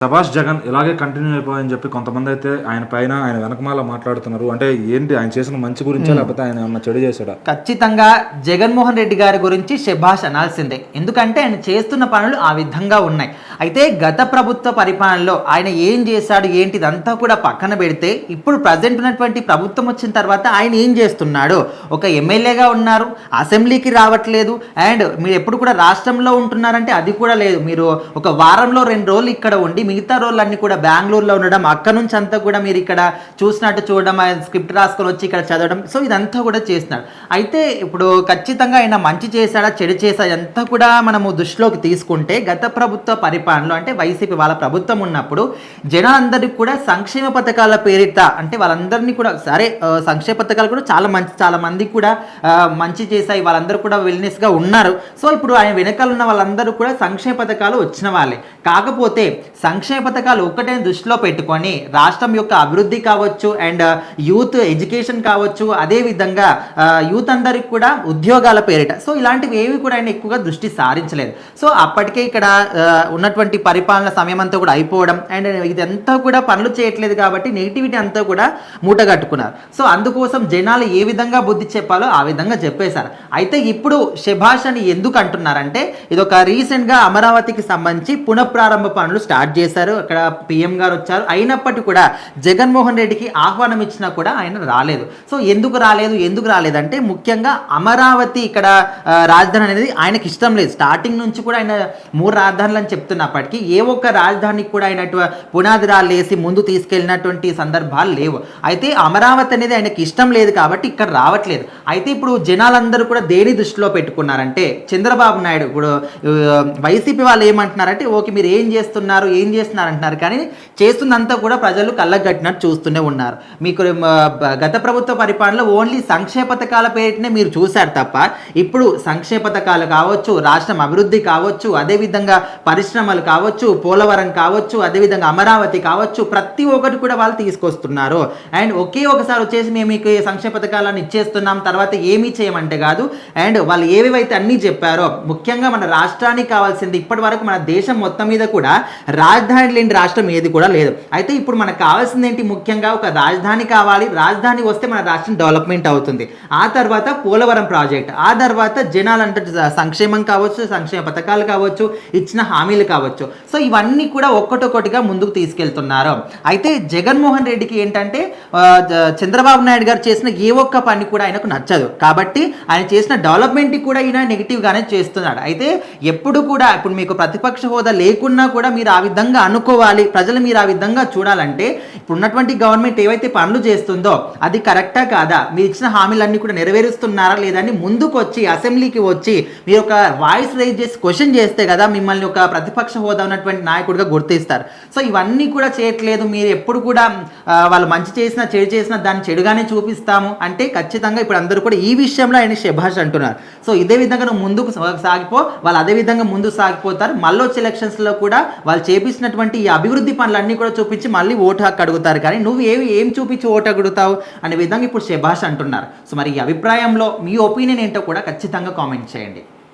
ప్రభాస్ జగన్ ఇలాగే కంటిన్యూ అయిపోయని చెప్పి కొంతమంది అయితే ఆయన పైన ఆయన వెనకమాల మాట్లాడుతున్నారు. అంటే ఏంటి ఆయన చేసిన మంచి గురించా లేకపోతే ఆయన ఏమన్నా చెడు చేశాడా? ఖచ్చితంగా జగన్మోహన్ రెడ్డి గారి గురించి శభాష్ అనాల్సిందే. ఎందుకంటే ఆయన చేస్తున్న పనులు ఆ విధంగా ఉన్నాయి. అయితే గత ప్రభుత్వ పరిపాలనలో ఆయన ఏం చేశాడు ఏంటిదంతా కూడా పక్కన పెడితే ఇప్పుడు ప్రజెంట్ ఉన్నటువంటి ప్రభుత్వం వచ్చిన తర్వాత ఆయన ఏం చేస్తున్నాడు? ఒక ఎమ్మెల్యేగా ఉన్నారు, అసెంబ్లీకి రావట్లేదు, అండ్ మీరు ఎప్పుడు కూడా రాష్ట్రంలో ఉంటున్నారంటే అది కూడా లేదు. మీరు ఒక వారంలో 2 రోజులు ఇక్కడ ఉండి మిగతా రోజులన్నీ కూడా బెంగళూరులో ఉండడం, అక్కడ నుంచి అంతా కూడా మీరు ఇక్కడ చూసినట్టు చూడడం, స్క్రిప్ట్ రాసుకొని వచ్చి ఇక్కడ చదవడం, సో ఇదంతా కూడా చేస్తున్నాడు. అయితే ఇప్పుడు ఖచ్చితంగా ఆయన మంచి చేశాడా చెడు చేశాడా అంతా కూడా మనము దృష్టిలోకి తీసుకుంటే గత ప్రభుత్వ పరిపాలనలో అంటే వైసీపీ వాళ్ళ ప్రభుత్వం ఉన్నప్పుడు జనాలందరికీ కూడా సంక్షేమ పథకాల పేరిట అంటే వాళ్ళందరినీ కూడా సరే సంక్షేమ పథకాలు కూడా చాలా మంది కూడా మంచి చేశాయి, వాళ్ళందరూ కూడా వెల్నెస్గా ఉన్నారు. సో ఇప్పుడు ఆయన వెనకాల ఉన్న వాళ్ళందరూ కూడా సంక్షేమ పథకాలు వచ్చిన వాళ్ళే. కాకపోతే సంక్షేమ పథకాలు ఒక్కటే దృష్టిలో పెట్టుకొని రాష్ట్రం యొక్క అభివృద్ధి కావచ్చు అండ్ యూత్ ఎడ్యుకేషన్ కావచ్చు, అదేవిధంగా యూత్ అందరికి కూడా ఉద్యోగాల పేరిట, సో ఇలాంటివి ఏవి కూడా ఆయన ఎక్కువగా దృష్టి సారించలేదు. సో అప్పటికే ఇక్కడ ఉన్నటువంటి పరిపాలన సమయం అంతా కూడా అయిపోవడం అండ్ ఇదంతా కూడా పనులు చేయట్లేదు కాబట్టి నెగిటివిటీ అంతా కూడా మూటగట్టుకున్నారు. సో అందుకోసం జనాలు ఏ విధంగా బుద్ధి చెప్పాలో ఆ విధంగా చెప్పేశారు. అయితే ఇప్పుడు శభాష్ అని ఎందుకు అంటున్నారంటే ఇది ఒక రీసెంట్గా అమరావతికి సంబంధించి పునఃప్రారంభ పనులు స్టార్ట్ చేశారు. అక్కడ పిఎం గారు వచ్చారు. అయినప్పటికీ కూడా జగన్మోహన్ రెడ్డికి ఆహ్వానం ఇచ్చినా కూడా ఆయన రాలేదు. సో ఎందుకు రాలేదంటే ముఖ్యంగా అమరావతి ఇక్కడ రాజధాని అనేది ఆయనకి ఇష్టం లేదు. స్టార్టింగ్ నుంచి కూడా ఆయన 3 రాజధానులు అని చెప్తున్నప్పటికీ ఏ ఒక్క రాజధానికి కూడా ఆయన పునాది రాళ్ళు వేసి ముందు తీసుకెళ్ళినటువంటి సందర్భాలు లేవు. అయితే అమరావతి అనేది ఆయనకి ఇష్టం లేదు కాబట్టి ఇక్కడ రావట్లేదు. అయితే ఇప్పుడు జనాలందరూ కూడా దేని దృష్టిలో పెట్టుకున్నారంటే చంద్రబాబు నాయుడు ఇప్పుడు వైసీపీ వాళ్ళు ఏమంటున్నారంటే ఓకే మీరు ఏం చేస్తున్నారు అంటున్నారు, కానీ చేస్తున్నంతా కూడా ప్రజలు కళ్ళకు కట్టినట్టు చూస్తూనే ఉన్నారు. మీకు గత ప్రభుత్వ పరిపాలనలో ఓన్లీ సంక్షేమ పథకాల పేరిటనే మీరు చూశారు తప్ప ఇప్పుడు సంక్షేమ పథకాలు కావచ్చు, రాష్ట్రం అభివృద్ధి కావచ్చు, అదేవిధంగా పరిశ్రమలు కావచ్చు, పోలవరం కావచ్చు, అదేవిధంగా అమరావతి కావచ్చు, ప్రతి ఒక్కటి కూడా వాళ్ళు తీసుకొస్తున్నారు. అండ్ ఒకే ఒకసారి వచ్చేసి మేము మీకు సంక్షేమ పథకాలను ఇచ్చేస్తున్నాం తర్వాత ఏమీ చేయమంటే కాదు. అండ్ వాళ్ళు ఏవేవైతే అన్నీ చెప్పారో ముఖ్యంగా మన రాష్ట్రానికి కావాల్సింది ఇప్పటి వరకు మన దేశం మొత్తం మీద కూడా రాజధాని లేని రాష్ట్రం ఏది కూడా లేదు. అయితే ఇప్పుడు మనకు కావాల్సింది ఏంటి? ముఖ్యంగా ఒక రాజధాని కావాలి. రాజధాని వస్తే మన రాష్ట్రం డెవలప్మెంట్ అవుతుంది. ఆ తర్వాత పోలవరం ప్రాజెక్ట్, ఆ తర్వాత జనాలంటే సంక్షేమం కావచ్చు, సంక్షేమ పథకాలు కావచ్చు, ఇచ్చిన హామీలు కావచ్చు, సో ఇవన్నీ కూడా ఒక్కటొక్కటిగా ముందుకు తీసుకెళ్తున్నారు. అయితే జగన్మోహన్ రెడ్డికి ఏంటంటే చంద్రబాబు నాయుడు గారు చేసిన ఏ ఒక్క పని కూడా ఆయనకు నచ్చదు. కాబట్టి ఆయన చేసిన డెవలప్మెంట్ కూడా ఈయన నెగిటివ్గానే చేస్తున్నాడు. అయితే ఎప్పుడు కూడా ఇప్పుడు మీకు ప్రతిపక్ష హోదా లేకున్నా కూడా మీరు ఆ విధంగా అనుకోవాలి, ప్రజలు మీరు ఆ విధంగా చూడాలంటే ఇప్పుడు ఉన్నటువంటి గవర్నమెంట్ ఏవైతే పనులు చేస్తుందో అది కరెక్టా కాదా, మీరు ఇచ్చిన హామీలన్నీ కూడా నెరవేరుస్తున్నారా లేదని ముందుకు వచ్చి అసెంబ్లీకి వచ్చి మీరు ఒక వాయిస్ రైజ్ చేసి క్వశ్చన్ చేస్తే కదా మిమ్మల్ని ఒక ప్రతిపక్ష హోదా ఉన్నటువంటి నాయకుడిగా గుర్తిస్తారు. సో ఇవన్నీ కూడా చేయట్లేదు. మీరు ఎప్పుడు కూడా వాళ్ళు మంచి చేసినా చెడు చేసినా దాన్ని చెడుగానే చూపిస్తాము అంటే ఖచ్చితంగా ఇప్పుడు అందరూ కూడా ఈ విషయంలో ఆయన శభాష్ అంటున్నారు. సో ఇదే విధంగా నువ్వు ముందుకు సాగిపో, వాళ్ళు అదే విధంగా ముందుకు సాగిపోతారు. మళ్ళీ వచ్చే ఎలక్షన్స్లో కూడా వాళ్ళు చేపించినటువంటి ఈ అభివృద్ధి పనులన్నీ కూడా చూపించి మళ్ళీ ఓటు హక్కు అడుగుతారు, కానీ నువ్వు ఏం చూపించి ఓటు అడుగుతావు అనే విధంగా ఇప్పుడు శభాష్ అంటున్నారు. సో మరి ఈ అభిప్రాయంలో మీ ఒపీనియన్ ఏంటో కూడా ఖచ్చితంగా కామెంట్ చేయండి.